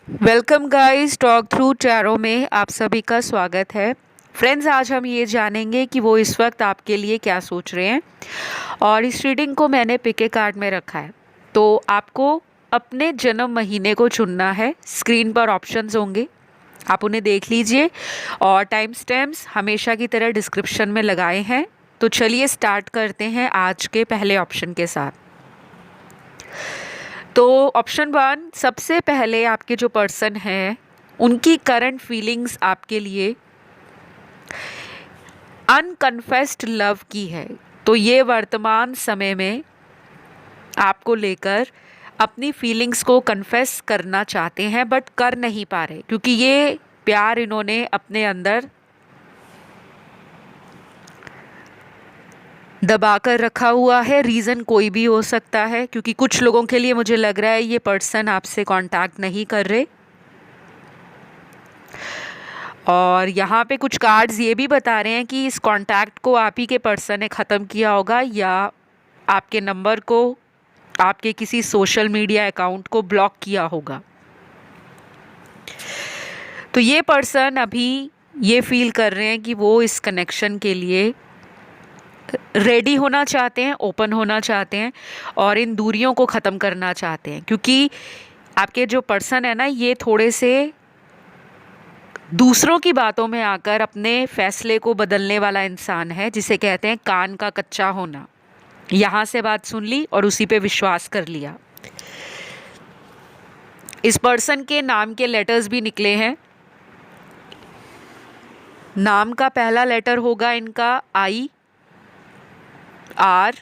Welcome guys, talk through tarot में आप सभी का स्वागत है। फ्रेंड्स, आज हम ये जानेंगे कि वो इस वक्त आपके लिए क्या सोच रहे हैं। और इस रीडिंग को मैंने पिके कार्ड में रखा है, तो आपको अपने जन्म महीने को चुनना है। स्क्रीन पर ऑप्शंस होंगे, आप उन्हें देख लीजिए और टाइम स्टैम्प्स हमेशा की तरह डिस्क्रिप्शन में लगाए हैं। तो चलिए स्टार्ट करते हैं आज के पहले ऑप्शन के साथ। तो ऑप्शन वन, सबसे पहले आपके जो पर्सन हैं उनकी करंट फीलिंग्स आपके लिए अनकन्फेस्ड लव की है। तो ये वर्तमान समय में आपको लेकर अपनी फीलिंग्स को कन्फेस करना चाहते हैं बट कर नहीं पा रहे, क्योंकि ये प्यार इन्होंने अपने अंदर दबा कर रखा हुआ है। रीज़न कोई भी हो सकता है, क्योंकि कुछ लोगों के लिए मुझे लग रहा है ये पर्सन आपसे कांटेक्ट नहीं कर रहे। और यहाँ पे कुछ कार्ड्स ये भी बता रहे हैं कि इस कांटेक्ट को आप ही के पर्सन ने ख़त्म किया होगा, या आपके नंबर को, आपके किसी सोशल मीडिया अकाउंट को ब्लॉक किया होगा। तो ये पर्सन अभी ये फील कर रहे हैं कि वो इस कनेक्शन के लिए रेडी होना चाहते हैं, ओपन होना चाहते हैं और इन दूरियों को ख़त्म करना चाहते हैं। क्योंकि आपके जो पर्सन है ना, ये थोड़े से दूसरों की बातों में आकर अपने फैसले को बदलने वाला इंसान है, जिसे कहते हैं कान का कच्चा होना। यहाँ से बात सुन ली और उसी पे विश्वास कर लिया। इस पर्सन के नाम के लेटर्स भी निकले हैं। नाम का पहला लेटर होगा इनका I, R,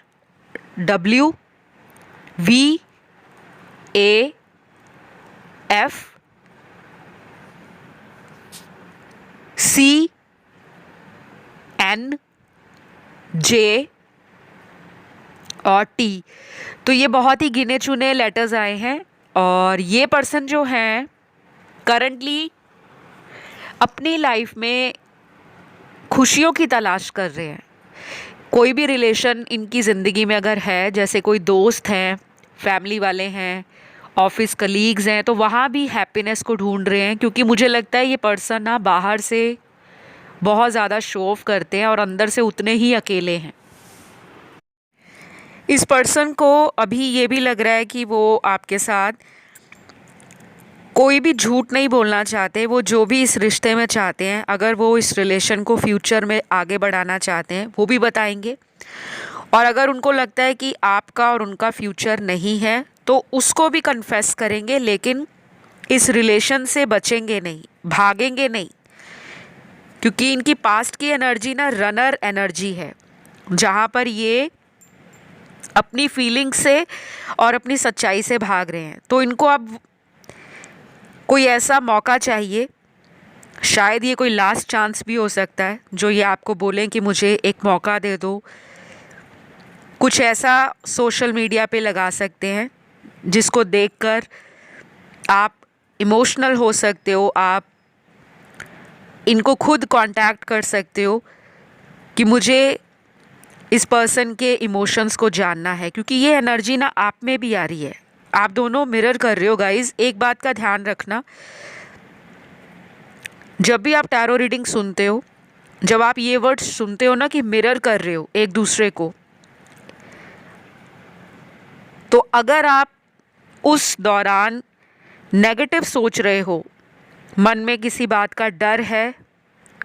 W, V, A, F, C, N, J और टी। तो ये बहुत ही गिने चुने लेटर्स आए हैं। और ये पर्सन जो हैं करंटली अपनी लाइफ में खुशियों की तलाश कर रहे हैं। कोई भी रिलेशन इनकी ज़िंदगी में अगर है, जैसे कोई दोस्त हैं, फैमिली वाले हैं, ऑफिस कलीग्स हैं, तो वहाँ भी हैप्पीनेस को ढूंढ रहे हैं। क्योंकि मुझे लगता है ये पर्सन ना बाहर से बहुत ज़्यादा शो ऑफ करते हैं और अंदर से उतने ही अकेले हैं। इस पर्सन को अभी ये भी लग रहा है कि वो आपके साथ कोई भी झूठ नहीं बोलना चाहते। वो जो भी इस रिश्ते में चाहते हैं, अगर वो इस रिलेशन को फ्यूचर में आगे बढ़ाना चाहते हैं, वो भी बताएंगे। और अगर उनको लगता है कि आपका और उनका फ्यूचर नहीं है, तो उसको भी कन्फेस करेंगे। लेकिन इस रिलेशन से बचेंगे नहीं, भागेंगे नहीं, क्योंकि इनकी पास्ट की एनर्जी ना रनर एनर्जी है, जहाँ पर ये अपनी फीलिंग से और अपनी सच्चाई से भाग रहे हैं। तो इनको अब कोई ऐसा मौका चाहिए, शायद ये कोई लास्ट चांस भी हो सकता है, जो ये आपको बोलें कि मुझे एक मौका दे दो। कुछ ऐसा सोशल मीडिया पे लगा सकते हैं जिसको देखकर आप इमोशनल हो सकते हो, आप इनको खुद कांटेक्ट कर सकते हो कि मुझे इस पर्सन के इमोशंस को जानना है। क्योंकि ये एनर्जी ना आप में भी आ रही है, आप दोनों मिरर कर रहे हो गाइस। एक बात का ध्यान रखना, जब भी आप टैरो रीडिंग सुनते हो, जब आप ये वर्ड सुनते हो ना कि मिरर कर रहे हो एक दूसरे को, तो अगर आप उस दौरान नेगेटिव सोच रहे हो, मन में किसी बात का डर है,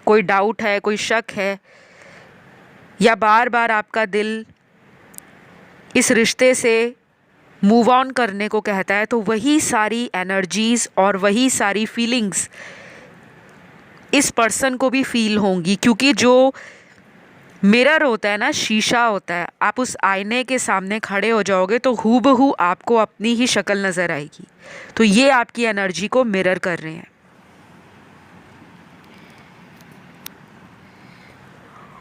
कोई डाउट है, कोई शक है, या बार बार आपका दिल इस रिश्ते से मूव ऑन करने को कहता है, तो वही सारी एनर्जीज और वही सारी फीलिंग्स इस पर्सन को भी फील होंगी। क्योंकि जो मिरर होता है ना, शीशा होता है, आप उस आईने के सामने खड़े हो जाओगे तो हूबहू आपको अपनी ही शक्ल नज़र आएगी। तो ये आपकी एनर्जी को मिरर कर रहे हैं।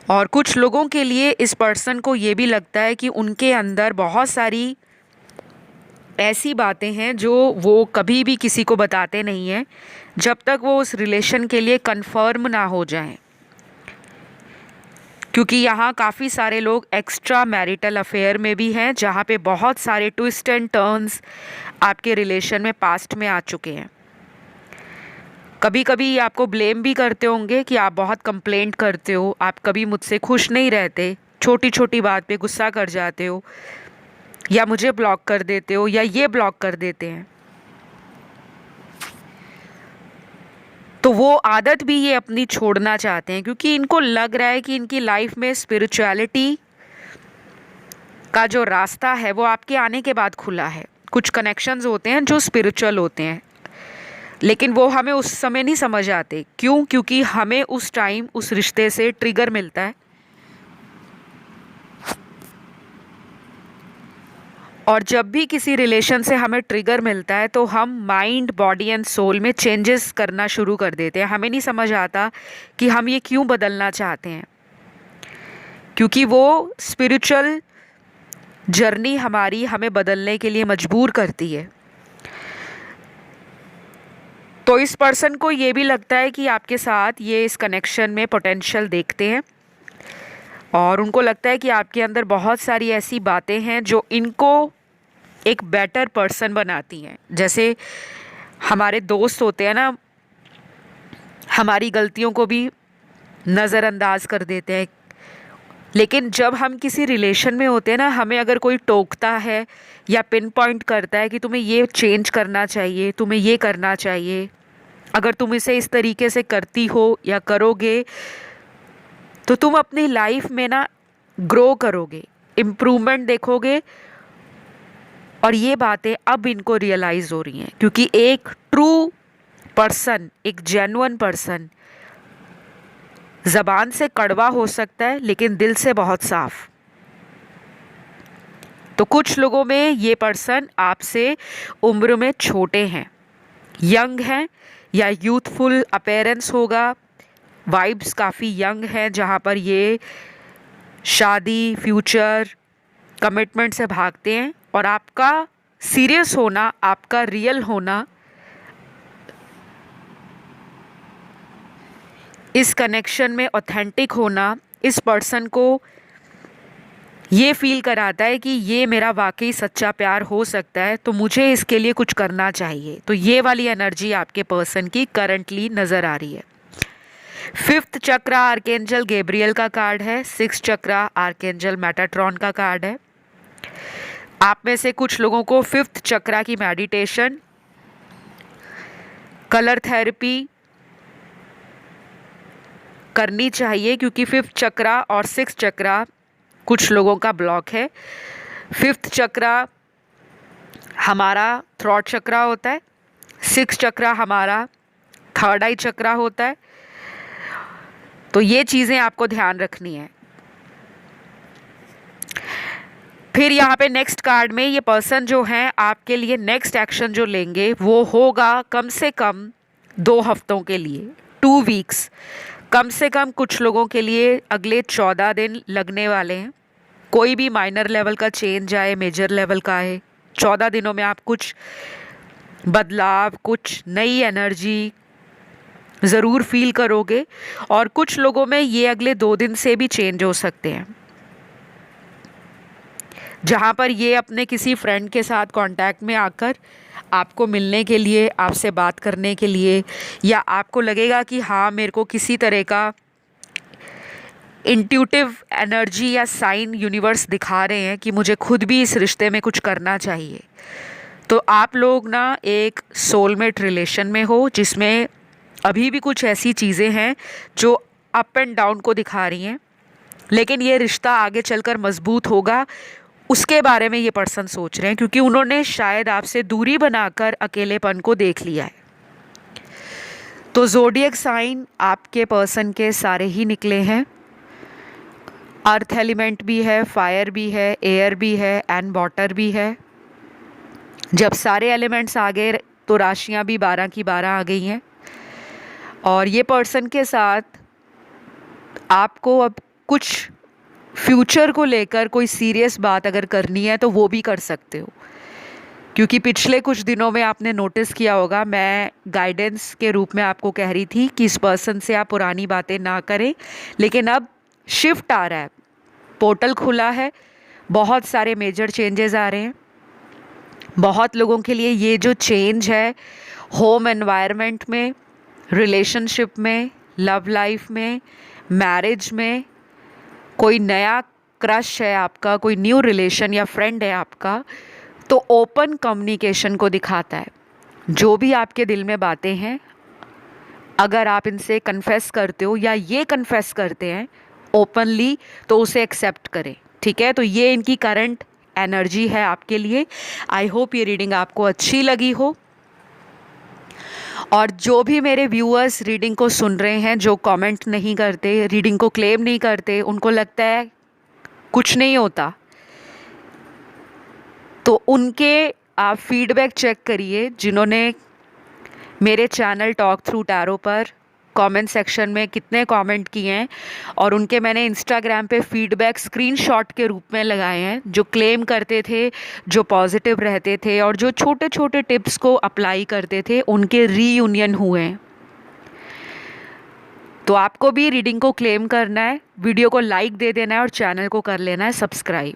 और कुछ लोगों के लिए इस पर्सन को ये भी लगता है कि उनके अंदर बहुत सारी ऐसी बातें हैं जो वो कभी भी किसी को बताते नहीं हैं, जब तक वो उस रिलेशन के लिए कंफर्म ना हो जाएं। क्योंकि यहाँ काफ़ी सारे लोग एक्स्ट्रा मैरिटल अफेयर में भी हैं, जहाँ पे बहुत सारे ट्विस्ट एंड टर्न्स आपके रिलेशन में पास्ट में आ चुके हैं। कभी कभी आपको ब्लेम भी करते होंगे कि आप बहुत कंप्लेंट करते हो, आप कभी मुझसे खुश नहीं रहते, छोटी छोटी बात पे गुस्सा कर जाते हो, या मुझे ब्लॉक कर देते हो, या ये ब्लॉक कर देते हैं। तो वो आदत भी ये अपनी छोड़ना चाहते हैं, क्योंकि इनको लग रहा है कि इनकी लाइफ में स्पिरिचुअलिटी का जो रास्ता है वो आपके आने के बाद खुला है। कुछ कनेक्शंस होते हैं जो स्पिरिचुअल होते हैं, लेकिन वो हमें उस समय नहीं समझ आते। क्यों? क्योंकि हमें उस टाइम उस रिश्ते से ट्रिगर मिलता है, और जब भी किसी रिलेशन से हमें ट्रिगर मिलता है तो हम माइंड, बॉडी एंड सोल में चेंजेस करना शुरू कर देते हैं। हमें नहीं समझ आता कि हम ये क्यों बदलना चाहते हैं, क्योंकि वो स्पिरिचुअल जर्नी हमारी हमें बदलने के लिए मजबूर करती है। तो इस पर्सन को ये भी लगता है कि आपके साथ ये इस कनेक्शन में पोटेंशियल देखते हैं, और उनको लगता है कि आपके अंदर बहुत सारी ऐसी बातें हैं जो इनको एक बेटर पर्सन बनाती हैं। जैसे हमारे दोस्त होते हैं ना, हमारी गलतियों को भी नज़रअंदाज कर देते हैं, लेकिन जब हम किसी रिलेशन में होते हैं ना, हमें अगर कोई टोकता है या पिन पॉइंट करता है कि तुम्हें ये चेंज करना चाहिए, तुम्हें ये करना चाहिए, अगर तुम इसे इस तरीके से करती हो या करोगे तो तुम अपनी लाइफ में ना ग्रो करोगे, इम्प्रूवमेंट देखोगे। और ये बातें अब इनको रियलाइज़ हो रही हैं, क्योंकि एक ट्रू पर्सन, एक जेन्युइन पर्सन ज़बान से कड़वा हो सकता है लेकिन दिल से बहुत साफ। तो कुछ लोगों में ये पर्सन आपसे उम्र में छोटे हैं, यंग हैं, या यूथफुल अपीयरेंस होगा, वाइब्स काफ़ी यंग हैं, जहाँ पर ये शादी, फ्यूचर, कमिटमेंट से भागते हैं। और आपका सीरियस होना, आपका रियल होना इस कनेक्शन में ऑथेंटिक होना इस पर्सन को ये फील कराता है कि ये मेरा वाकई सच्चा प्यार हो सकता है, तो मुझे इसके लिए कुछ करना चाहिए। तो ये वाली एनर्जी आपके पर्सन की करंटली नज़र आ रही है। 5th चक्रा आर्केंजल गैब्रियल का कार्ड है। 6th चक्रा आर्केंजल मेटाट्रॉन का कार्ड है। आप में से कुछ लोगों को 5th चक्रा की मेडिटेशन, कलर थेरेपी करनी चाहिए, क्योंकि 5th चक्रा और 6th चक्रा कुछ लोगों का ब्लॉक है। 5th चक्रा हमारा थ्रॉट चक्रा होता है, 6th चक्रा हमारा थर्ड आई चक्रा होता है। तो ये चीज़ें आपको ध्यान रखनी है। फिर यहाँ पे नेक्स्ट कार्ड में ये पर्सन जो हैं आपके लिए नेक्स्ट एक्शन जो लेंगे वो होगा कम से कम 2 हफ्तों के लिए, 2 वीक्स। कम से कम कुछ लोगों के लिए अगले 14 दिन लगने वाले हैं। कोई भी माइनर लेवल का चेंज आए, मेजर लेवल का है, 14 दिनों में आप कुछ बदलाव, कुछ नई एनर्जी ज़रूर फील करोगे। और कुछ लोगों में ये अगले 2 दिन से भी चेंज हो सकते हैं, जहाँ पर ये अपने किसी फ्रेंड के साथ कांटेक्ट में आकर आपको मिलने के लिए, आपसे बात करने के लिए, या आपको लगेगा कि हाँ मेरे को किसी तरह का इंट्यूटिव एनर्जी या साइन यूनिवर्स दिखा रहे हैं कि मुझे खुद भी इस रिश्ते में कुछ करना चाहिए। तो आप लोग ना एक सोलमेट रिलेशन में हो, जिसमें अभी भी कुछ ऐसी चीज़ें हैं जो अप एंड डाउन को दिखा रही हैं, लेकिन ये रिश्ता आगे चलकर मजबूत होगा, उसके बारे में ये पर्सन सोच रहे हैं, क्योंकि उन्होंने शायद आपसे दूरी बनाकर अकेलेपन को देख लिया है। तो ज़ोडिएक साइन आपके पर्सन के सारे ही निकले हैं। अर्थ एलिमेंट भी है, फायर भी है, एयर भी है एंड वाटर भी है। जब सारे एलिमेंट्स आ गए तो राशियाँ भी 12 की 12 आ गई हैं। और ये पर्सन के साथ आपको अब कुछ फ्यूचर को लेकर कोई सीरियस बात अगर करनी है तो वो भी कर सकते हो, क्योंकि पिछले कुछ दिनों में आपने नोटिस किया होगा, मैं गाइडेंस के रूप में आपको कह रही थी कि इस पर्सन से आप पुरानी बातें ना करें, लेकिन अब शिफ्ट आ रहा है, पोर्टल खुला है, बहुत सारे मेजर चेंजेस आ रहे हैं। बहुत लोगों के लिए ये जो चेंज है होम एनवायरनमेंट में, रिलेशनशिप में, लव लाइफ में, मैरिज में, कोई नया क्रश है आपका, कोई न्यू रिलेशन या फ्रेंड है आपका, तो ओपन कम्युनिकेशन को दिखाता है। जो भी आपके दिल में बातें हैं, अगर आप इनसे कन्फेस करते हो या ये कन्फेस करते हैं ओपनली, तो उसे एक्सेप्ट करें, ठीक है। तो ये इनकी करंट एनर्जी है आपके लिए। आई होप ये रीडिंग आपको अच्छी लगी हो। और जो भी मेरे व्यूअर्स रीडिंग को सुन रहे हैं, जो कमेंट नहीं करते, रीडिंग को क्लेम नहीं करते, उनको लगता है कुछ नहीं होता, तो उनके आप फीडबैक चेक करिए। जिन्होंने मेरे चैनल टॉक थ्रू टैरो पर कमेंट सेक्शन में कितने कमेंट किए हैं, और उनके मैंने इंस्टाग्राम पे फीडबैक स्क्रीनशॉट के रूप में लगाए हैं, जो क्लेम करते थे, जो पॉजिटिव रहते थे और जो छोटे छोटे टिप्स को अप्लाई करते थे, उनके रीयूनियन हुए हैं। तो आपको भी रीडिंग को क्लेम करना है, वीडियो को लाइक दे देना है और चैनल को कर लेना है सब्सक्राइब।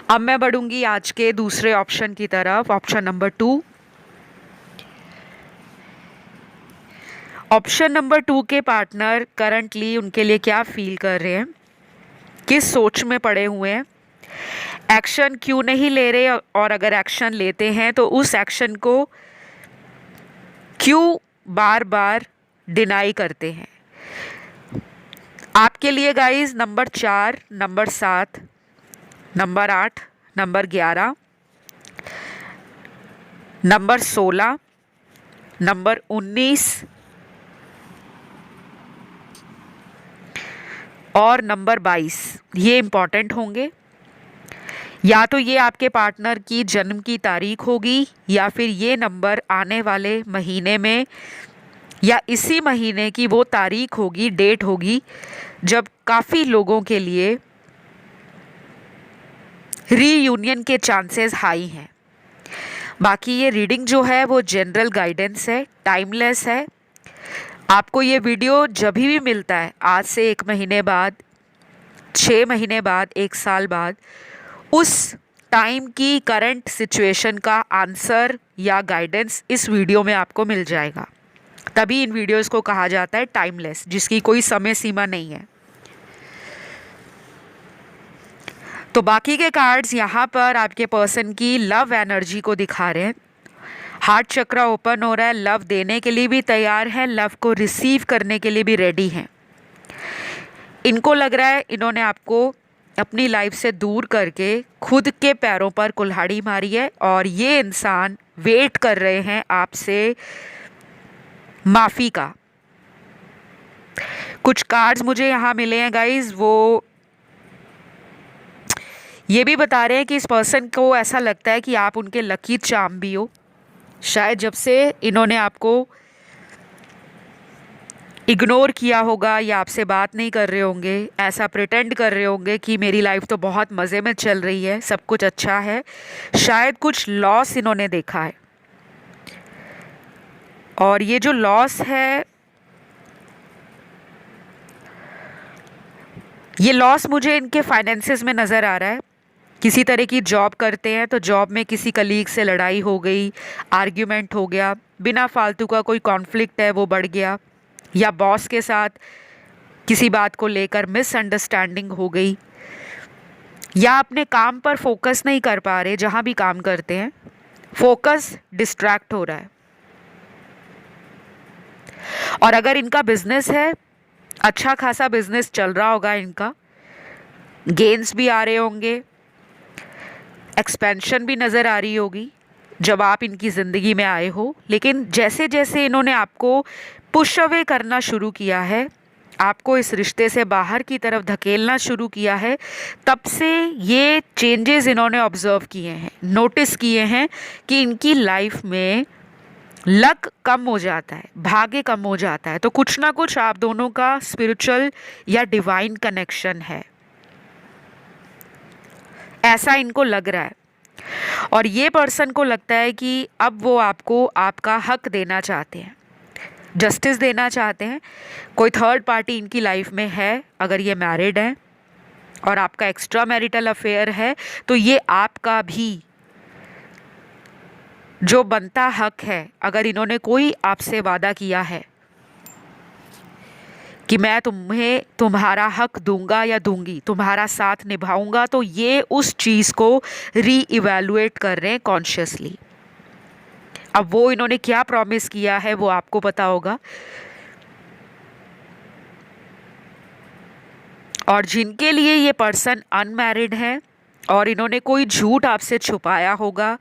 अब मैं बढ़ूंगी आज के दूसरे ऑप्शन की तरफ, ऑप्शन नंबर 2। ऑप्शन नंबर 2 के पार्टनर करंटली उनके लिए क्या फील कर रहे हैं, किस सोच में पड़े हुए हैं, एक्शन क्यों नहीं ले रहे, और अगर एक्शन लेते हैं तो उस एक्शन को क्यों बार बार डिनाई करते हैं। आपके लिए guys number 4, number 7, number 8, number 11, number 16, number 19 और नंबर 22 ये इम्पॉर्टेंट होंगे। या तो ये आपके पार्टनर की जन्म की तारीख होगी, या फिर ये नंबर आने वाले महीने में या इसी महीने की वो तारीख होगी, डेट होगी, जब काफ़ी लोगों के लिए रीयूनियन के चांसेस हाई हैं। बाकी ये रीडिंग जो है वो जनरल गाइडेंस है, टाइमलेस है। आपको ये वीडियो जब भी मिलता है, आज से 1 महीने बाद, 6 महीने बाद, 1 साल बाद, उस टाइम की करंट सिचुएशन का आंसर या गाइडेंस इस वीडियो में आपको मिल जाएगा। तभी इन वीडियोस को कहा जाता है टाइमलेस, जिसकी कोई समय सीमा नहीं है। तो बाकी के कार्ड्स यहाँ पर आपके पर्सन की लव एनर्जी को दिखा रहे हैं। हार्ट चक्र ओपन हो रहा है, लव देने के लिए भी तैयार है, लव को रिसीव करने के लिए भी रेडी हैं। इनको लग रहा है इन्होंने आपको अपनी लाइफ से दूर करके खुद के पैरों पर कुल्हाड़ी मारी है, और ये इंसान वेट कर रहे हैं आपसे माफ़ी का। कुछ कार्ड्स मुझे यहाँ मिले हैं गाइज, वो ये भी बता रहे हैं कि इस पर्सन को ऐसा लगता है कि आप उनके लकी चार्म भी हो। शायद जब से इन्होंने आपको इग्नोर किया होगा या आपसे बात नहीं कर रहे होंगे, ऐसा प्रिटेंड कर रहे होंगे कि मेरी लाइफ तो बहुत मज़े में चल रही है, सब कुछ अच्छा है। शायद कुछ लॉस इन्होंने देखा है, और ये जो लॉस है, ये लॉस मुझे इनके फाइनेंसेस में नज़र आ रहा है। किसी तरह की जॉब करते हैं तो जॉब में किसी कलीग से लड़ाई हो गई, आर्ग्यूमेंट हो गया, बिना फालतू का कोई कॉन्फ्लिक्ट है वो बढ़ गया, या बॉस के साथ किसी बात को लेकर मिसअंडरस्टैंडिंग हो गई, या अपने काम पर फोकस नहीं कर पा रहे, जहाँ भी काम करते हैं फोकस डिस्ट्रैक्ट हो रहा है। और अगर इनका बिजनेस है, अच्छा खासा बिजनेस चल रहा होगा इनका, गेन्स भी आ रहे होंगे, एक्सपेंशन भी नज़र आ रही होगी जब आप इनकी ज़िंदगी में आए हो। लेकिन जैसे जैसे इन्होंने आपको पुश अवे करना शुरू किया है, आपको इस रिश्ते से बाहर की तरफ धकेलना शुरू किया है, तब से ये चेंजेस इन्होंने ऑब्जर्व किए हैं, नोटिस किए हैं कि इनकी लाइफ में लक कम हो जाता है, भाग्य कम हो जाता है। तो कुछ ना कुछ आप दोनों का स्पिरिचुअल या डिवाइन कनेक्शन है, ऐसा इनको लग रहा है। और ये पर्सन को लगता है कि अब वो आपको आपका हक देना चाहते हैं, जस्टिस देना चाहते हैं। कोई थर्ड पार्टी इनकी लाइफ में है, अगर ये मैरिड है और आपका एक्स्ट्रा मैरिटल अफेयर है, तो ये आपका भी जो बनता हक है, अगर इन्होंने कोई आपसे वादा किया है कि मैं तुम्हें तुम्हारा हक दूंगा या दूंगी, तुम्हारा साथ निभाऊंगा, तो ये उस चीज़ को री इवैल्यूएट कर रहे हैं कॉन्शियसली। अब वो इन्होंने क्या प्रॉमिस किया है वो आपको पता होगा। और जिनके लिए ये पर्सन अनमैरिड है और इन्होंने कोई झूठ आपसे छुपाया होगा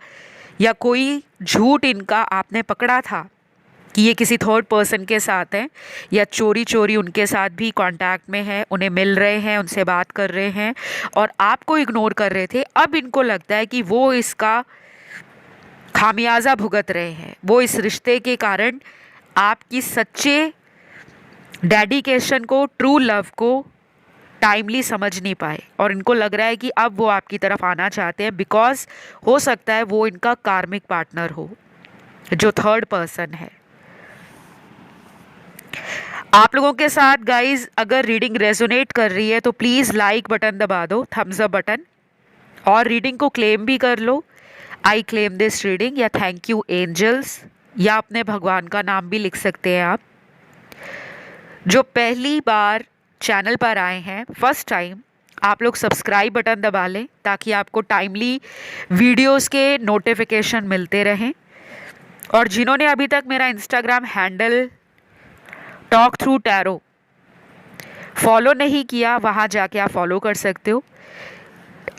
या कोई झूठ इनका आपने पकड़ा था कि ये किसी थर्ड पर्सन के साथ हैं, या चोरी चोरी उनके साथ भी कांटेक्ट में है, उन्हें मिल रहे हैं, उनसे बात कर रहे हैं और आपको इग्नोर कर रहे थे, अब इनको लगता है कि वो इसका खामियाजा भुगत रहे हैं। वो इस रिश्ते के कारण आपकी सच्चे डेडिकेशन को, ट्रू लव को टाइमली समझ नहीं पाए और इनको लग रहा है कि अब वो आपकी तरफ आना चाहते हैं, बिकॉज हो सकता है वो इनका कार्मिक पार्टनर हो जो थर्ड पर्सन है। आप लोगों के साथ गाइज अगर रीडिंग रेजोनेट कर रही है तो प्लीज़ लाइक बटन दबा दो, थम्स अप बटन, और रीडिंग को क्लेम भी कर लो, आई क्लेम दिस रीडिंग, या थैंक यू एंजल्स, या अपने भगवान का नाम भी लिख सकते हैं आप। जो पहली बार चैनल पर आए हैं फर्स्ट टाइम, आप लोग सब्सक्राइब बटन दबा लें ताकि आपको टाइमली वीडियोस के नोटिफिकेशन मिलते रहें। और जिन्होंने अभी तक मेरा Instagram handle talk through tarot follow नहीं किया, वहाँ जाके आप फॉलो कर सकते हो।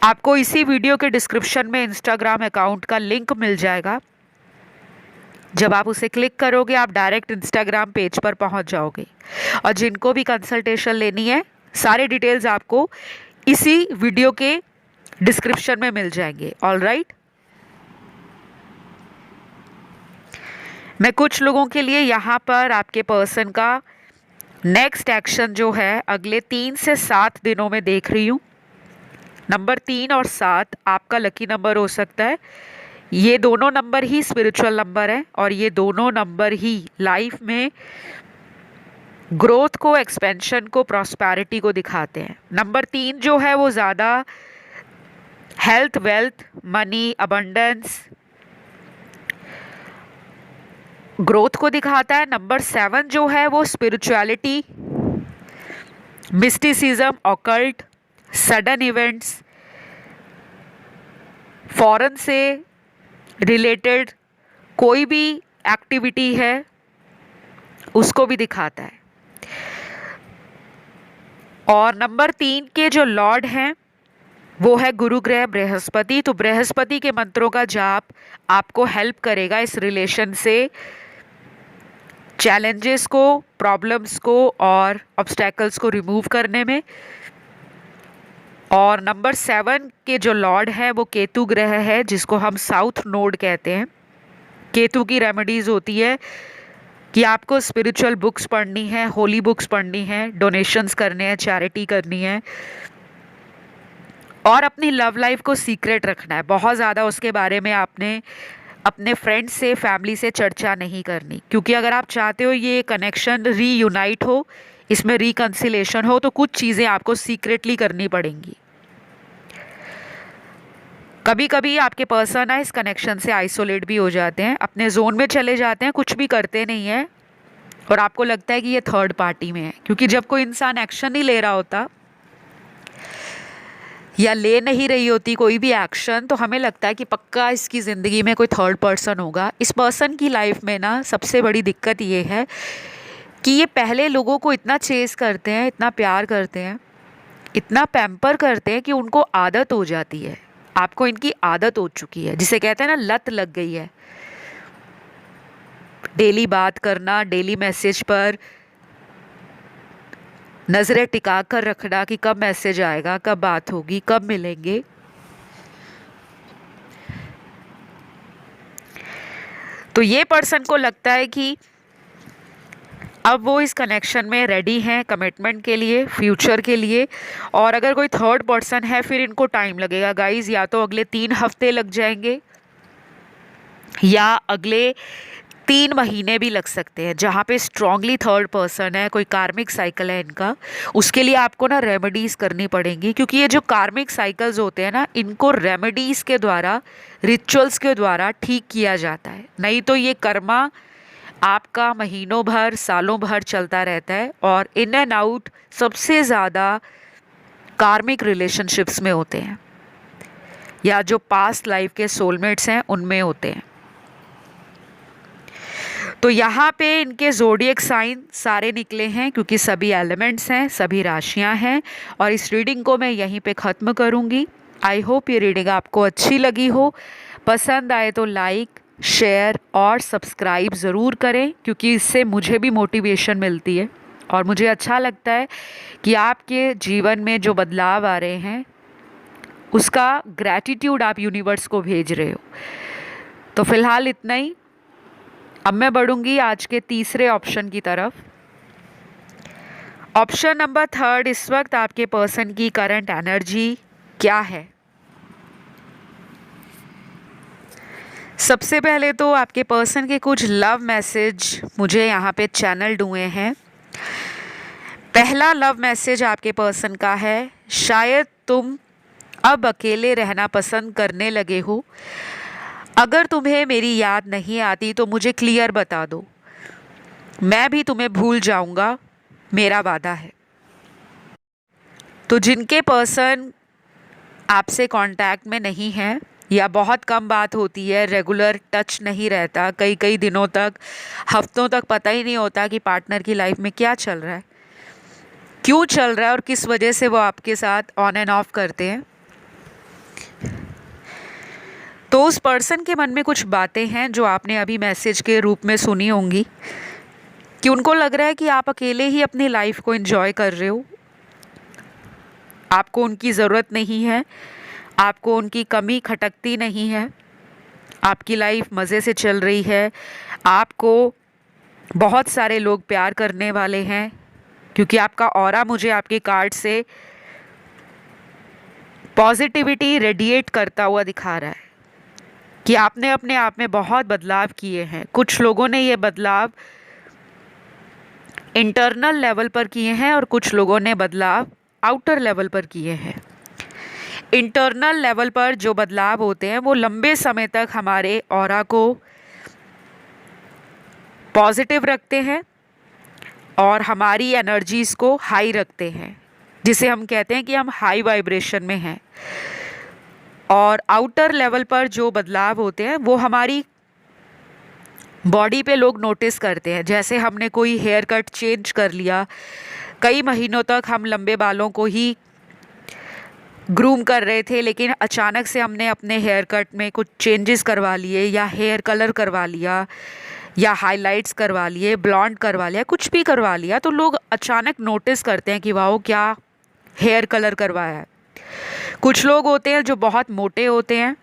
आपको इसी वीडियो के डिस्क्रिप्शन में इंस्टाग्राम अकाउंट का लिंक मिल जाएगा। जब आप उसे क्लिक करोगे आप डायरेक्ट इंस्टाग्राम पेज पर पहुंच जाओगे। और जिनको भी कंसल्टेशन लेनी है सारे डिटेल्स आपको इसी वीडियो के डिस्क्रिप्शन में मिल जाएंगे। ऑल राइट, मैं कुछ लोगों के लिए यहाँ पर आपके पर्सन का नेक्स्ट एक्शन जो है अगले 3 से 7 दिनों में देख रही हूँ। नंबर 3 और 7 आपका लकी नंबर हो सकता है। ये दोनों नंबर ही स्पिरिचुअल नंबर है और ये दोनों नंबर ही लाइफ में ग्रोथ को, एक्सपेंशन को, प्रॉस्पेरिटी को दिखाते हैं। नंबर 3 जो है वो ज़्यादा health, wealth, money, abundance, growth को दिखाता है। नंबर 7 जो है वो spirituality, mysticism, occult, sudden events, foreign से रिलेटेड कोई भी एक्टिविटी है उसको भी दिखाता है। और नंबर 3 के जो लॉर्ड हैं वो है गुरु ग्रह बृहस्पति। तो बृहस्पति के मंत्रों का जाप आपको हेल्प करेगा इस रिलेशन से चैलेंजेस को, प्रॉब्लम्स को और ऑब्स्टेकल्स को रिमूव करने में। और नंबर 7 के जो लॉर्ड है वो केतु ग्रह है, जिसको हम साउथ नोड कहते हैं। केतु की रेमेडीज होती है कि आपको स्पिरिचुअल बुक्स पढ़नी है, होली बुक्स पढ़नी है, डोनेशंस करने हैं, चैरिटी करनी है और अपनी लव लाइफ को सीक्रेट रखना है। बहुत ज़्यादा उसके बारे में आपने अपने फ्रेंड्स से, फैमिली से चर्चा नहीं करनी, क्योंकि अगर आप चाहते हो ये कनेक्शन रीयूनाइट हो, इसमें रिकन्सिलेशन हो, तो कुछ चीज़ें आपको सीक्रेटली करनी पड़ेंगी। कभी कभी आपके पर्सन है इस कनेक्शन से आइसोलेट भी हो जाते हैं, अपने जोन में चले जाते हैं, कुछ भी करते नहीं हैं और आपको लगता है कि ये थर्ड पार्टी में है। क्योंकि जब कोई इंसान एक्शन नहीं ले रहा होता या ले नहीं रही होती कोई भी एक्शन, तो हमें लगता है कि पक्का इसकी ज़िंदगी में कोई थर्ड पर्सन होगा। इस पर्सन की लाइफ में ना सबसे बड़ी दिक्कत ये है कि ये पहले लोगों को इतना चेस करते हैं, इतना प्यार करते हैं, इतना पैम्पर करते हैं कि उनको आदत हो जाती है। आपको इनकी आदत हो चुकी है, जिसे कहते हैं ना लत लग गई है। डेली बात करना, डेली मैसेज पर नज़रें टिका कर रखना कि कब मैसेज आएगा, कब बात होगी, कब मिलेंगे। तो ये पर्सन को लगता है कि अब वो इस कनेक्शन में रेडी हैं कमिटमेंट के लिए, फ्यूचर के लिए। और अगर कोई थर्ड पर्सन है फिर इनको टाइम लगेगा गाइज, या तो अगले 3 हफ्ते लग जाएंगे या अगले 3 महीने भी लग सकते हैं। जहाँ पे स्ट्रांगली थर्ड पर्सन है, कोई कार्मिक साइकिल है इनका, उसके लिए आपको ना रेमेडीज़ करनी पड़ेंगी। क्योंकि ये जो कार्मिक साइकिल्स होते हैं ना, इनको रेमेडीज़ के द्वारा, रिचुअल्स के द्वारा ठीक किया जाता है। नहीं तो ये कर्मा आपका महीनों भर सालों भर चलता रहता है और इन एंड आउट सबसे ज़्यादा कार्मिक रिलेशनशिप्स में होते हैं या जो पास्ट लाइफ के सोलमेट्स हैं उनमें होते हैं। तो यहाँ पे इनके ज़ोडिएक साइन सारे निकले हैं क्योंकि सभी एलिमेंट्स हैं, सभी राशियाँ हैं। और इस रीडिंग को मैं यहीं पे ख़त्म करूँगी। आई होप ये रीडिंग आपको अच्छी लगी हो। पसंद आए तो लाइक, शेयर और सब्सक्राइब ज़रूर करें क्योंकि इससे मुझे भी मोटिवेशन मिलती है और मुझे अच्छा लगता है कि आपके जीवन में जो बदलाव आ रहे हैं उसका ग्रैटिट्यूड आप यूनिवर्स को भेज रहे हो। तो फिलहाल इतना ही। अब मैं बढ़ूंगी आज के तीसरे ऑप्शन की तरफ। ऑप्शन नंबर 3, इस वक्त आपके पर्सन की करंट एनर्जी क्या है। सबसे पहले तो आपके पर्सन के कुछ लव मैसेज मुझे यहाँ पे चैनल्ड हुए हैं। पहला लव मैसेज आपके पर्सन का है, शायद तुम अब अकेले रहना पसंद करने लगे हो। अगर तुम्हें मेरी याद नहीं आती तो मुझे क्लियर बता दो, मैं भी तुम्हें भूल जाऊंगा, मेरा वादा है। तो जिनके पर्सन आपसे कांटेक्ट में नहीं हैं या बहुत कम बात होती है, रेगुलर टच नहीं रहता, कई कई दिनों तक, हफ्तों तक पता ही नहीं होता कि पार्टनर की लाइफ में क्या चल रहा है, क्यों चल रहा है और किस वजह से वो आपके साथ ऑन एंड ऑफ करते हैं। तो उस पर्सन के मन में कुछ बातें हैं जो आपने अभी मैसेज के रूप में सुनी होंगी कि उनको लग रहा है कि आप अकेले ही अपनी लाइफ को एंजॉय कर रहे हो, आपको उनकी ज़रूरत नहीं है, आपको उनकी कमी खटकती नहीं है, आपकी लाइफ मज़े से चल रही है, आपको बहुत सारे लोग प्यार करने वाले हैं क्योंकि आपका ऑरा मुझे आपके कार्ड से पॉजिटिविटी रेडिएट करता हुआ दिखा रहा है कि आपने अपने आप में बहुत बदलाव किए हैं। कुछ लोगों ने ये बदलाव इंटरनल लेवल पर किए हैं और कुछ लोगों ने बदलाव आउटर लेवल पर किए हैं। इंटरनल लेवल पर जो बदलाव होते हैं वो लंबे समय तक हमारे ऑरा को पॉजिटिव रखते हैं और हमारी एनर्जीज़ को हाई रखते हैं, जिसे हम कहते हैं कि हम हाई वाइब्रेशन में हैं। और आउटर लेवल पर जो बदलाव होते हैं वो हमारी बॉडी पे लोग नोटिस करते हैं। जैसे हमने कोई हेयर कट चेंज कर लिया, कई महीनों तक हम लंबे बालों को ही ग्रूम कर रहे थे लेकिन अचानक से हमने अपने हेयर कट में कुछ चेंजेस करवा लिए या हेयर कलर करवा लिया या हाइलाइट्स करवा लिए, ब्लॉन्ड करवा लिया, कुछ भी करवा लिया, तो लोग अचानक नोटिस करते हैं कि वाह क्या हेयर कलर करवाया है। कुछ लोग होते हैं जो बहुत मोटे होते हैं,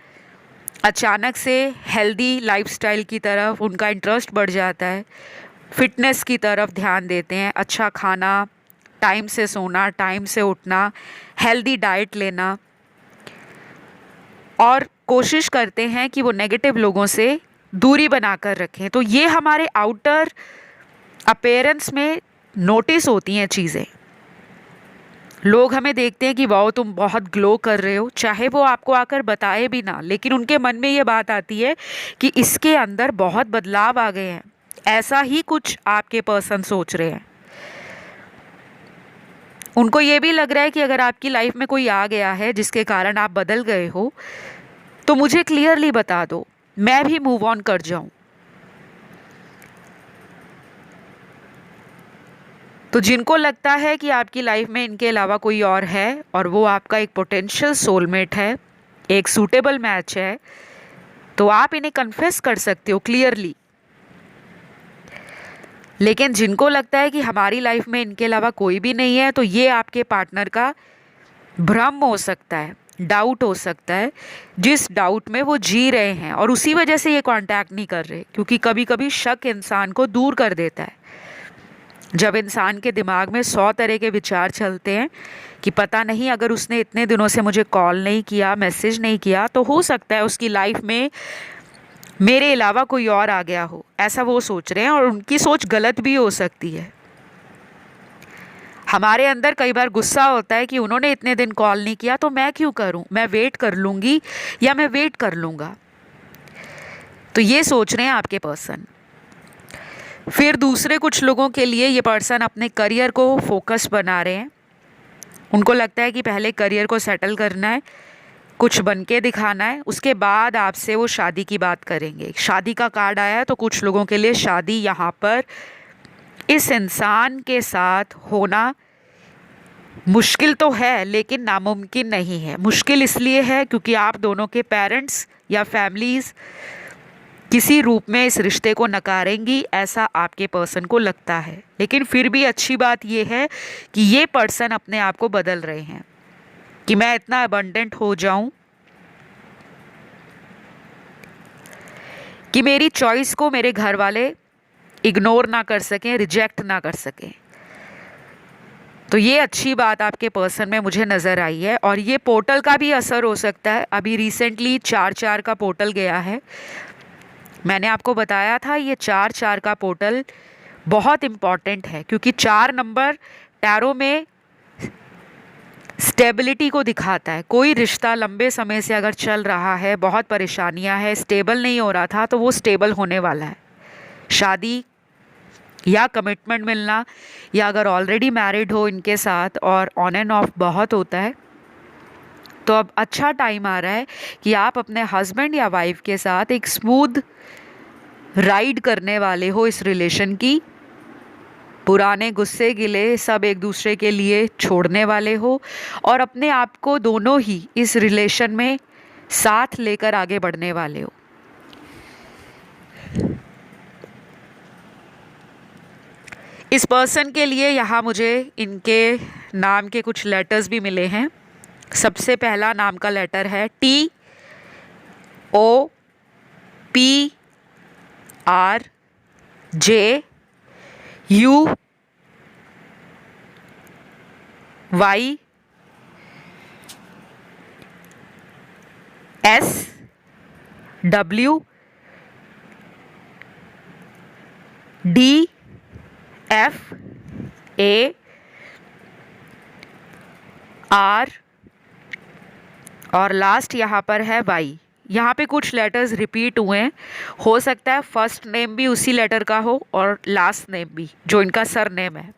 अचानक से हेल्दी लाइफस्टाइल की तरफ उनका इंटरेस्ट बढ़ जाता है, फिटनेस की तरफ ध्यान देते हैं, अच्छा खाना, टाइम से सोना, टाइम से उठना, हेल्दी डाइट लेना और कोशिश करते हैं कि वो नेगेटिव लोगों से दूरी बनाकर रखें। तो ये हमारे आउटर अपीयरेंस में नोटिस होती हैं चीज़ें। लोग हमें देखते हैं कि वाओ तुम बहुत ग्लो कर रहे हो, चाहे वो आपको आकर बताए भी ना, लेकिन उनके मन में ये बात आती है कि इसके अंदर बहुत बदलाव आ गए हैं। ऐसा ही कुछ आपके पर्सन सोच रहे हैं। उनको ये भी लग रहा है कि अगर आपकी लाइफ में कोई आ गया है जिसके कारण आप बदल गए हो तो मुझे क्लियरली बता दो, मैं भी मूव ऑन कर जाऊं। तो जिनको लगता है कि आपकी लाइफ में इनके अलावा कोई और है और वो आपका एक पोटेंशियल सोलमेट है, एक सूटेबल मैच है, तो आप इन्हें कन्फेस कर सकते हो क्लियरली। लेकिन जिनको लगता है कि हमारी लाइफ में इनके अलावा कोई भी नहीं है, तो ये आपके पार्टनर का भ्रम हो सकता है, डाउट हो सकता है, जिस डाउट में वो जी रहे हैं और उसी वजह से ये कांटेक्ट नहीं कर रहे। क्योंकि कभी कभी शक इंसान को दूर कर देता है। जब इंसान के दिमाग में 100 तरह के विचार चलते हैं कि पता नहीं अगर उसने इतने दिनों से मुझे कॉल नहीं किया, मैसेज नहीं किया, तो हो सकता है उसकी लाइफ में मेरे अलावा कोई और आ गया हो, ऐसा वो सोच रहे हैं। और उनकी सोच गलत भी हो सकती है। हमारे अंदर कई बार गुस्सा होता है कि उन्होंने इतने दिन कॉल नहीं किया तो मैं क्यों करूं, मैं वेट कर लूँगी या मैं वेट कर लूँगा। तो ये सोच रहे हैं आपके पर्सन। फिर दूसरे कुछ लोगों के लिए ये पर्सन अपने करियर को फोकस बना रहे हैं। उनको लगता है कि पहले करियर को सेटल करना है, कुछ बन के दिखाना है, उसके बाद आपसे वो शादी की बात करेंगे। शादी का कार्ड आया है तो कुछ लोगों के लिए शादी यहाँ पर इस इंसान के साथ होना मुश्किल तो है लेकिन नामुमकिन नहीं है। मुश्किल इसलिए है क्योंकि आप दोनों के पेरेंट्स या फैमिलीज़ किसी रूप में इस रिश्ते को नकारेंगी, ऐसा आपके पर्सन को लगता है। लेकिन फिर भी अच्छी बात यह है कि ये पर्सन अपने आप को बदल रहे हैं कि मैं इतना अबंडेंट हो जाऊं कि मेरी चॉइस को मेरे घर वाले इग्नोर ना कर सकें, रिजेक्ट ना कर सकें। तो ये अच्छी बात आपके पर्सन में मुझे नज़र आई है। और ये पोर्टल का भी असर हो सकता है। अभी रिसेंटली 4-4 का पोर्टल गया है। मैंने आपको बताया था ये 4-4 का पोर्टल बहुत इम्पॉर्टेंट है क्योंकि 4 नंबर टैरो में स्टेबिलिटी को दिखाता है। कोई रिश्ता लंबे समय से अगर चल रहा है, बहुत परेशानियां है, स्टेबल नहीं हो रहा था, तो वो स्टेबल होने वाला है। शादी या कमिटमेंट मिलना, या अगर ऑलरेडी मैरिड हो इनके साथ और ऑन एंड ऑफ बहुत होता है, तो अब अच्छा टाइम आ रहा है कि आप अपने हस्बैंड या वाइफ के साथ एक स्मूथ राइड करने वाले हो इस रिलेशन की। पुराने गुस्से गिले सब एक दूसरे के लिए छोड़ने वाले हो और अपने आप को दोनों ही इस रिलेशन में साथ लेकर आगे बढ़ने वाले हो। इस पर्सन के लिए यहाँ मुझे इनके नाम के कुछ लेटर्स भी मिले हैं। सबसे पहला नाम का लेटर है TOPYSWR और लास्ट यहाँ पर है वाई। यहाँ पे कुछ लेटर्स रिपीट हुए हैं। हो सकता है फर्स्ट नेम भी उसी लेटर का हो और लास्ट नेम भी, जो इनका सर नेम है।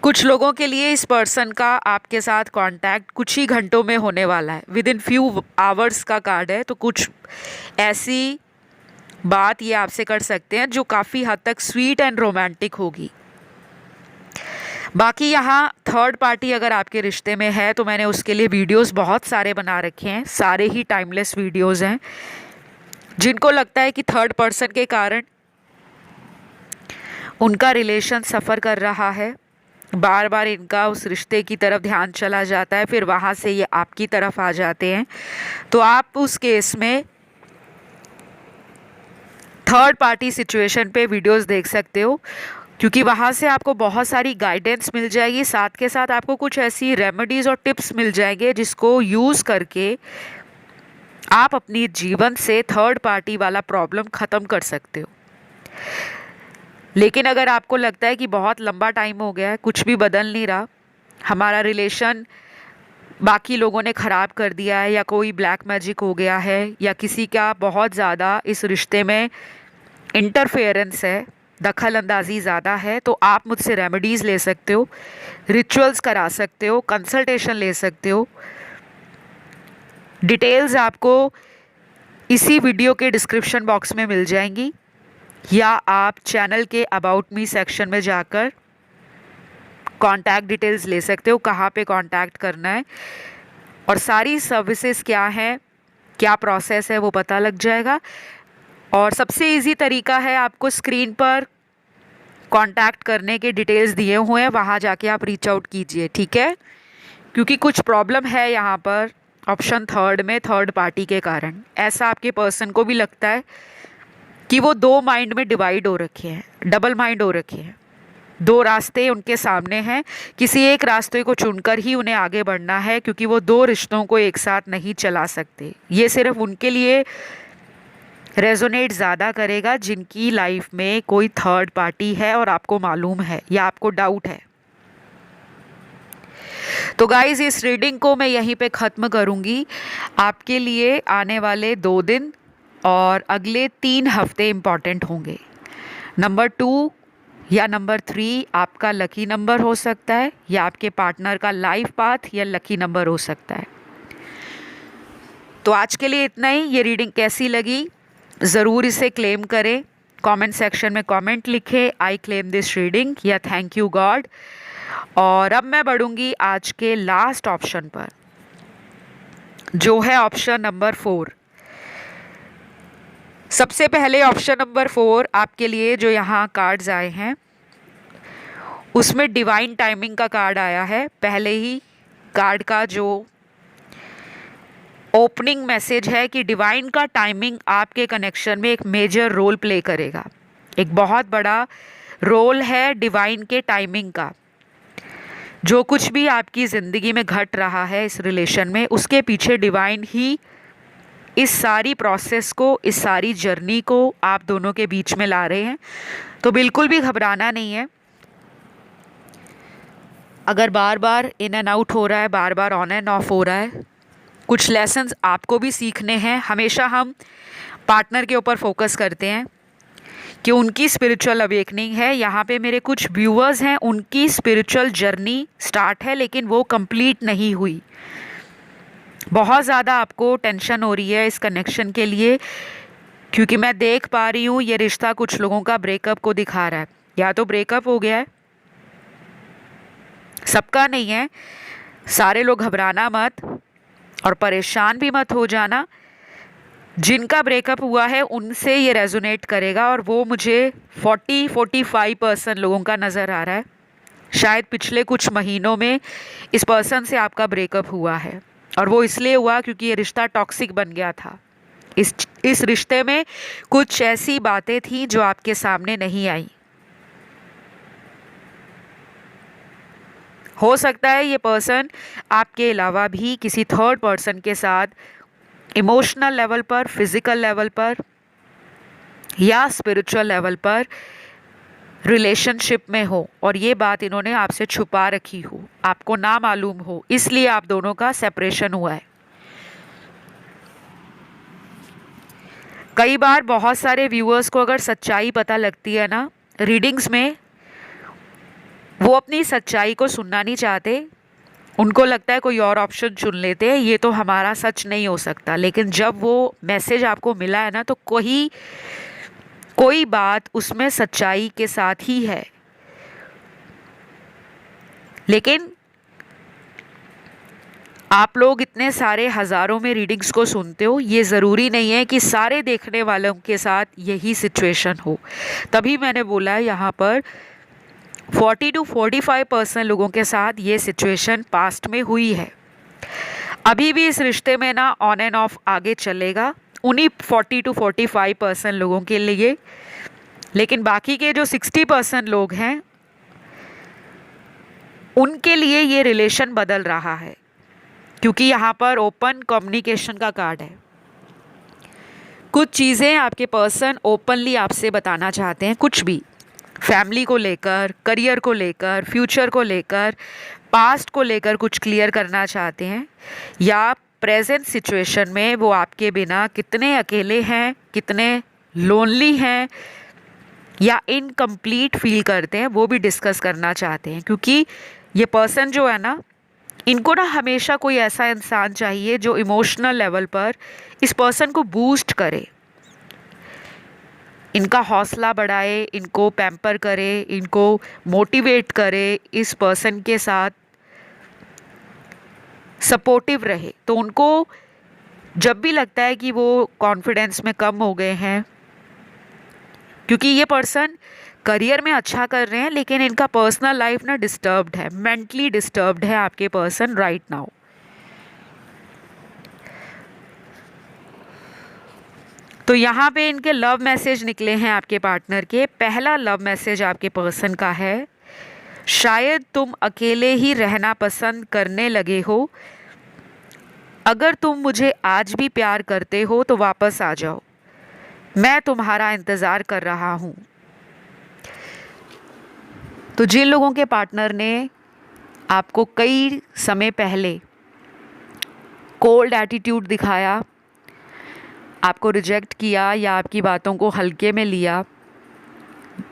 कुछ लोगों के लिए इस पर्सन का आपके साथ कांटेक्ट कुछ ही घंटों में होने वाला है। विद इन फ्यू आवर्स का कार्ड है, तो कुछ ऐसी बात ये आपसे कर सकते हैं जो काफ़ी हद तक स्वीट एंड रोमांटिक होगी। बाकी यहाँ थर्ड पार्टी अगर आपके रिश्ते में है तो मैंने उसके लिए वीडियोस बहुत सारे बना रखे हैं। सारे ही टाइमलेस वीडियोस हैं। जिनको लगता है कि थर्ड पर्सन के कारण उनका रिलेशन सफ़र कर रहा है, बार बार इनका उस रिश्ते की तरफ ध्यान चला जाता है, फिर वहाँ से ये आपकी तरफ आ जाते हैं, तो आप उस केस में थर्ड पार्टी सिचुएशन पे वीडियोस देख सकते हो, क्योंकि वहाँ से आपको बहुत सारी गाइडेंस मिल जाएगी। साथ के साथ आपको कुछ ऐसी रेमेडीज़ और टिप्स मिल जाएंगे जिसको यूज़ करके आप अपनी जीवन से थर्ड पार्टी वाला प्रॉब्लम ख़त्म कर सकते हो। लेकिन अगर आपको लगता है कि बहुत लंबा टाइम हो गया है, कुछ भी बदल नहीं रहा, हमारा रिलेशन बाकी लोगों ने ख़राब कर दिया है, या कोई ब्लैक मैजिक हो गया है, या किसी का बहुत ज़्यादा इस रिश्ते में इंटरफेरेंस है, दखल अंदाजी ज़्यादा है, तो आप मुझसे रेमेडीज़ ले सकते हो, रिचुअल्स करा सकते हो, कंसल्टेशन ले सकते हो। डिटेल्स आपको इसी वीडियो के डिस्क्रिप्शन बॉक्स में मिल जाएंगी, या आप चैनल के अबाउट मी सेक्शन में जाकर कॉन्टैक्ट डिटेल्स ले सकते हो, कहाँ पे कॉन्टैक्ट करना है और सारी सर्विसेज क्या हैं, क्या प्रोसेस है, वो पता लग जाएगा। और सबसे इजी तरीका है, आपको स्क्रीन पर कांटेक्ट करने के डिटेल्स दिए हुए हैं, वहाँ जाके आप रीच आउट कीजिए, ठीक है। क्योंकि कुछ प्रॉब्लम है यहाँ पर ऑप्शन थर्ड में, थर्ड पार्टी के कारण। ऐसा आपके पर्सन को भी लगता है कि वो दो माइंड में डिवाइड हो रखे हैं, डबल माइंड हो रखे हैं। दो रास्ते उनके सामने हैं, किसी एक रास्ते को चुनकर ही उन्हें आगे बढ़ना है, क्योंकि वो दो रिश्तों को एक साथ नहीं चला सकते। ये सिर्फ उनके लिए रेजोनेट ज़्यादा करेगा जिनकी लाइफ में कोई थर्ड पार्टी है और आपको मालूम है या आपको डाउट है। तो गाइज, इस रीडिंग को मैं यहीं पे ख़त्म करूँगी। आपके लिए आने वाले 2 दिन और अगले 3 हफ्ते इम्पॉर्टेंट होंगे। नंबर 2 या नंबर 3 आपका लकी नंबर हो सकता है, या आपके पार्टनर का लाइफ पाथ या लकी नंबर हो सकता है। तो आज के लिए इतना ही। ये रीडिंग कैसी लगी ज़रूर इसे क्लेम करें, कमेंट सेक्शन में कमेंट लिखें, आई क्लेम दिस रीडिंग या थैंक यू गॉड। और अब मैं बढ़ूंगी आज के लास्ट ऑप्शन पर, जो है ऑप्शन नंबर 4। सबसे पहले ऑप्शन नंबर 4 आपके लिए जो यहाँ कार्ड्स आए हैं उसमें डिवाइन टाइमिंग का कार्ड आया है। पहले ही कार्ड का जो ओपनिंग मैसेज है कि डिवाइन का टाइमिंग आपके कनेक्शन में एक मेजर रोल प्ले करेगा। एक बहुत बड़ा रोल है डिवाइन के टाइमिंग का। जो कुछ भी आपकी ज़िंदगी में घट रहा है इस रिलेशन में, उसके पीछे डिवाइन ही इस सारी प्रोसेस को, इस सारी जर्नी को आप दोनों के बीच में ला रहे हैं। तो बिल्कुल भी घबराना नहीं है। अगर बार बार इन एंड आउट हो रहा है, बार बार ऑन एंड ऑफ हो रहा है, कुछ लेसन्स आपको भी सीखने हैं। हमेशा हम पार्टनर के ऊपर फोकस करते हैं कि उनकी स्पिरिचुअल अवेकनिंग है। यहाँ पे मेरे कुछ व्यूअर्स हैं, उनकी स्पिरिचुअल जर्नी स्टार्ट है लेकिन वो कंप्लीट नहीं हुई। बहुत ज़्यादा आपको टेंशन हो रही है इस कनेक्शन के लिए, क्योंकि मैं देख पा रही हूँ ये रिश्ता कुछ लोगों का ब्रेकअप को दिखा रहा है। या तो ब्रेकअप हो गया है, सबका नहीं है। सारे लोग घबराना मत और परेशान भी मत हो जाना। जिनका ब्रेकअप हुआ है उनसे ये रेजोनेट करेगा, और वो मुझे 40-45% लोगों का नज़र आ रहा है। शायद पिछले कुछ महीनों में इस पर्सन से आपका ब्रेकअप हुआ है, और वो इसलिए हुआ क्योंकि ये रिश्ता टॉक्सिक बन गया था। इस रिश्ते में कुछ ऐसी बातें थी जो आपके सामने नहीं आई। हो सकता है ये पर्सन आपके अलावा भी किसी थर्ड पर्सन के साथ इमोशनल लेवल पर, फिजिकल लेवल पर या स्पिरिचुअल लेवल पर रिलेशनशिप में हो, और ये बात इन्होंने आपसे छुपा रखी हो, आपको ना मालूम हो, इसलिए आप दोनों का सेपरेशन हुआ है। कई बार बहुत सारे व्यूअर्स को अगर सच्चाई पता लगती है ना रीडिंग्स में, वो अपनी सच्चाई को सुनना नहीं चाहते। उनको लगता है कोई और ऑप्शन चुन लेते हैं, ये तो हमारा सच नहीं हो सकता। लेकिन जब वो मैसेज आपको मिला है ना, तो कोई बात उसमें सच्चाई के साथ ही है। लेकिन आप लोग इतने सारे हज़ारों में रीडिंग्स को सुनते हो, ये ज़रूरी नहीं है कि सारे देखने वालों के साथ यही सिचुएशन हो। तभी मैंने बोला है यहाँ पर 40-45% लोगों के साथ ये सिचुएशन पास्ट में हुई है। अभी भी इस रिश्ते में ना ऑन एंड ऑफ आगे चलेगा उन्हीं 40-45% लोगों के लिए। लेकिन बाकी के जो 60% लोग हैं उनके लिए ये रिलेशन बदल रहा है, क्योंकि यहाँ पर ओपन कम्युनिकेशन का कार्ड है। कुछ चीज़ें आपके पर्सन ओपनली आपसे बताना चाहते हैं, कुछ भी, फैमिली को लेकर, करियर को लेकर, फ्यूचर को लेकर, पास्ट को लेकर कुछ क्लियर करना चाहते हैं, या प्रेजेंट सिचुएशन में वो आपके बिना कितने अकेले हैं, कितने लोनली हैं या इनकम्प्लीट फील करते हैं, वो भी डिस्कस करना चाहते हैं। क्योंकि ये पर्सन जो है ना, इनको ना हमेशा कोई ऐसा इंसान चाहिए जो इमोशनल लेवल पर इस पर्सन को बूस्ट करे, इनका हौसला बढ़ाए, इनको पैम्पर करे, इनको मोटिवेट करे, इस पर्सन के साथ सपोर्टिव रहे। तो उनको जब भी लगता है कि वो कॉन्फिडेंस में कम हो गए हैं, क्योंकि ये पर्सन करियर में अच्छा कर रहे हैं लेकिन इनका पर्सनल लाइफ ना डिस्टर्ब्ड है, मेंटली डिस्टर्ब्ड है आपके पर्सन राइट नाउ। तो यहाँ पे इनके लव मैसेज निकले हैं आपके पार्टनर के। पहला लव मैसेज आपके पर्सन का है, शायद तुम अकेले ही रहना पसंद करने लगे हो। अगर तुम मुझे आज भी प्यार करते हो तो वापस आ जाओ, मैं तुम्हारा इंतज़ार कर रहा हूँ। तो जिन लोगों के पार्टनर ने आपको कई समय पहले कोल्ड एटीट्यूड दिखाया, आपको रिजेक्ट किया या आपकी बातों को हल्के में लिया,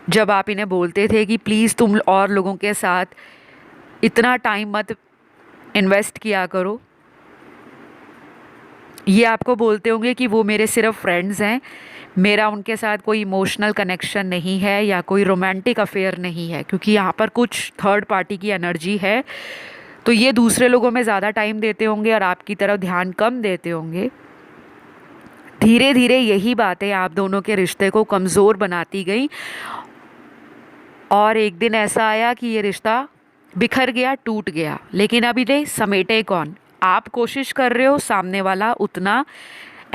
जब आप इन्हें बोलते थे कि प्लीज़ तुम और लोगों के साथ इतना टाइम मत इन्वेस्ट किया करो। ये आपको बोलते होंगे कि वो मेरे सिर्फ फ्रेंड्स हैं, मेरा उनके साथ कोई इमोशनल कनेक्शन नहीं है या कोई रोमांटिक अफेयर नहीं है, क्योंकि यहाँ पर कुछ थर्ड पार्टी की एनर्जी है। तो ये दूसरे लोगों में ज़्यादा टाइम देते होंगे और आपकी तरफ ध्यान कम देते होंगे। धीरे धीरे यही बातें आप दोनों के रिश्ते को कमज़ोर बनाती गई और एक दिन ऐसा आया कि ये रिश्ता बिखर गया, टूट गया। लेकिन अभी ये समेटे कौन? आप कोशिश कर रहे हो, सामने वाला उतना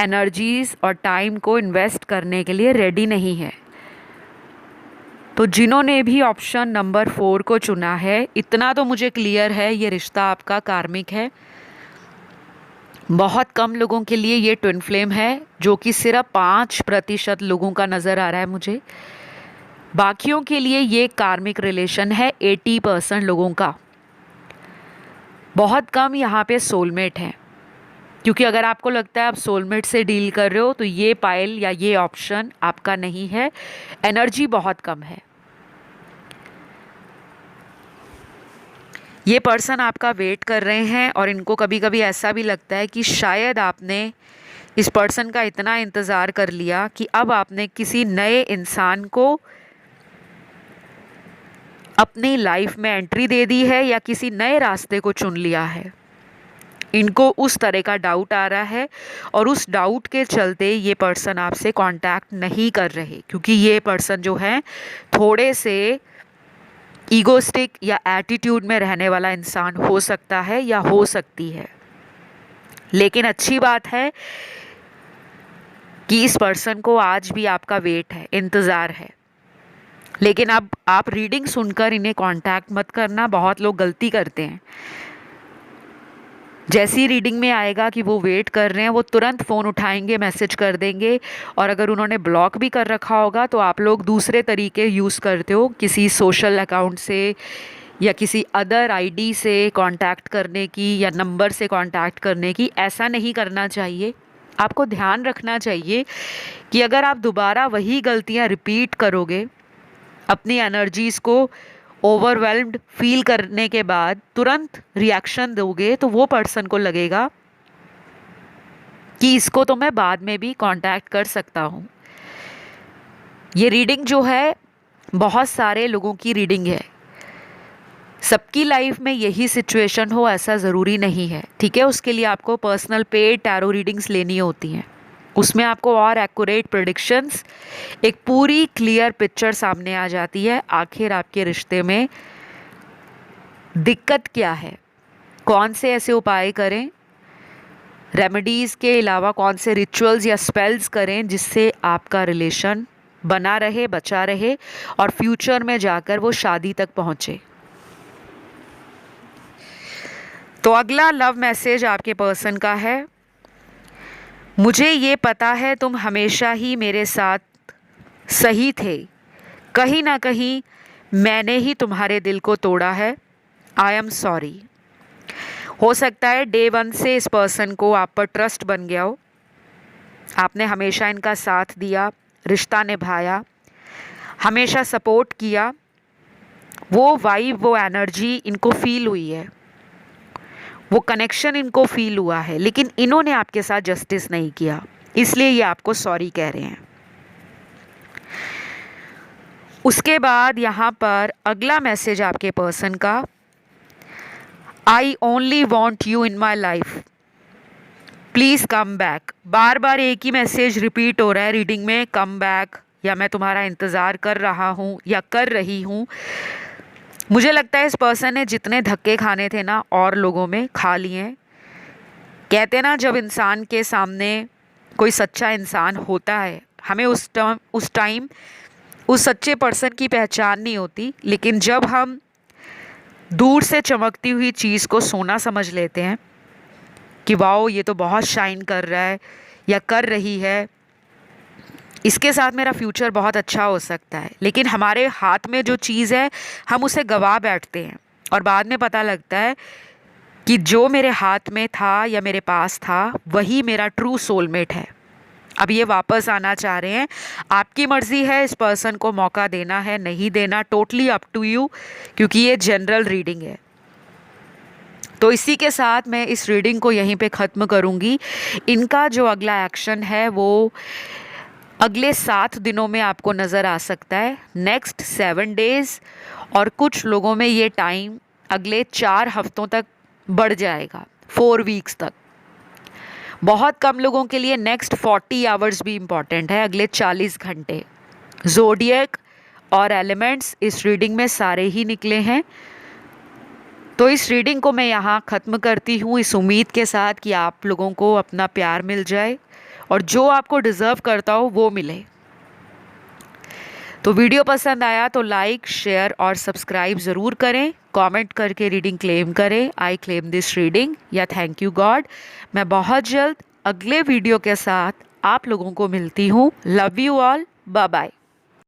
एनर्जीज और टाइम को इन्वेस्ट करने के लिए रेडी नहीं है। तो जिन्होंने भी ऑप्शन नंबर 4 को चुना है, इतना तो मुझे क्लियर है, ये रिश्ता आपका कार्मिक है। बहुत कम लोगों के लिए ये ट्विन फ्लेम है, जो कि सिर्फ 5% लोगों का नज़र आ रहा है मुझे। बाकियों के लिए ये कार्मिक रिलेशन है 80% लोगों का। बहुत कम यहाँ पे सोलमेट हैं, क्योंकि अगर आपको लगता है आप सोलमेट से डील कर रहे हो तो ये पाइल या ये ऑप्शन आपका नहीं है। एनर्जी बहुत कम है। ये पर्सन आपका वेट कर रहे हैं और इनको कभी कभी ऐसा भी लगता है कि शायद आपने इस पर्सन का इतना इंतज़ार कर लिया कि अब आपने किसी नए इंसान को अपनी लाइफ में एंट्री दे दी है या किसी नए रास्ते को चुन लिया है। इनको उस तरह का डाउट आ रहा है और उस डाउट के चलते ये पर्सन आपसे कांटेक्ट नहीं कर रहे, क्योंकि ये पर्सन जो है थोड़े से ईगोस्टिक या एटीट्यूड में रहने वाला इंसान हो सकता है या हो सकती है। लेकिन अच्छी बात है कि इस पर्सन को आज भी आपका वेट है, इंतज़ार है। लेकिन अब आप रीडिंग सुनकर इन्हें कांटेक्ट मत करना, बहुत लोग गलती करते हैं। जैसी रीडिंग में आएगा कि वो वेट कर रहे हैं, वो तुरंत फ़ोन उठाएंगे, मैसेज कर देंगे। और अगर उन्होंने ब्लॉक भी कर रखा होगा तो आप लोग दूसरे तरीके यूज़ करते हो, किसी सोशल अकाउंट से या किसी अदर आईडी से कांटेक्ट करने की या नंबर से कांटेक्ट करने की। ऐसा नहीं करना चाहिए। आपको ध्यान रखना चाहिए कि अगर आप दोबारा वही गलतियां रिपीट करोगे, अपनी एनर्जीज़ को ओवरवेल्म्ड फील करने के बाद तुरंत रिएक्शन दोगे, तो वो पर्सन को लगेगा कि इसको तो मैं बाद में भी कांटेक्ट कर सकता हूँ। ये रीडिंग जो है बहुत सारे लोगों की रीडिंग है। सबकी लाइफ में यही सिचुएशन हो ऐसा ज़रूरी नहीं है, ठीक है। उसके लिए आपको पर्सनल पेड टैरो रीडिंग्स लेनी होती हैं। उसमें आपको और एक्यूरेट प्रेडिक्शंस, एक पूरी क्लियर पिक्चर सामने आ जाती है। आखिर आपके रिश्ते में दिक्कत क्या है, कौन से ऐसे उपाय करें, रेमेडीज़ के अलावा कौन से रिचुअल्स या स्पेल्स करें जिससे आपका रिलेशन बना रहे, बचा रहे और फ्यूचर में जाकर वो शादी तक पहुँचे। तो अगला लव मैसेज आपके पर्सन का है। मुझे ये पता है तुम हमेशा ही मेरे साथ सही थे, कहीं ना कहीं मैंने ही तुम्हारे दिल को तोड़ा है। I am sorry. हो सकता है डे 1 से इस पर्सन को आप पर ट्रस्ट बन गया हो। आपने हमेशा इनका साथ दिया, रिश्ता निभाया, हमेशा सपोर्ट किया। वो वाइब, वो एनर्जी इनको फील हुई है, वो कनेक्शन इनको फील हुआ है, लेकिन इन्होंने आपके साथ जस्टिस नहीं किया, इसलिए ये आपको सॉरी कह रहे हैं। उसके बाद यहाँ पर अगला मैसेज आपके पर्सन का, I only want you in my life, please come back. बार बार एक ही मैसेज रिपीट हो रहा है रीडिंग में, कम बैक या मैं तुम्हारा इंतज़ार कर रहा हूँ या कर रही हूँ। मुझे लगता है इस पर्सन ने जितने धक्के खाने थे ना और लोगों में खा लिए हैं। कहते ना, जब इंसान के सामने कोई सच्चा इंसान होता है, हमें उस टाइम उस सच्चे पर्सन की पहचान नहीं होती, लेकिन जब हम दूर से चमकती हुई चीज़ को सोना समझ लेते हैं कि वाओ ये तो बहुत शाइन कर रहा है या कर रही है, इसके साथ मेरा फ्यूचर बहुत अच्छा हो सकता है, लेकिन हमारे हाथ में जो चीज़ है हम उसे गवा बैठते हैं और बाद में पता लगता है कि जो मेरे हाथ में था या मेरे पास था वही मेरा ट्रू सोलमेट है। अब ये वापस आना चाह रहे हैं, आपकी मर्जी है इस पर्सन को मौका देना है नहीं देना, टोटली अप टू यू, क्योंकि ये जनरल रीडिंग है। तो इसी के साथ मैं इस रीडिंग को यहीं पे ख़त्म करूँगी। इनका जो अगला एक्शन है वो अगले 7 दिनों में आपको नज़र आ सकता है, नेक्स्ट 7 डेज़, और कुछ लोगों में ये टाइम अगले 4 हफ्तों तक बढ़ जाएगा, 4 वीक्स तक। बहुत कम लोगों के लिए नेक्स्ट 40 आवर्स भी इम्पॉर्टेंट है, अगले 40 घंटे। ज़ोडिएक और एलिमेंट्स इस रीडिंग में सारे ही निकले हैं। तो इस रीडिंग को मैं यहाँ ख़त्म करती हूँ, इस उम्मीद के साथ कि आप लोगों को अपना प्यार मिल जाए और जो आपको डिज़र्व करता हो वो मिले। तो वीडियो पसंद आया तो लाइक, शेयर और सब्सक्राइब ज़रूर करें। कमेंट करके रीडिंग क्लेम करें, आई क्लेम दिस रीडिंग, या थैंक यू गॉड। मैं बहुत जल्द अगले वीडियो के साथ आप लोगों को मिलती हूँ। Love you all, bye bye.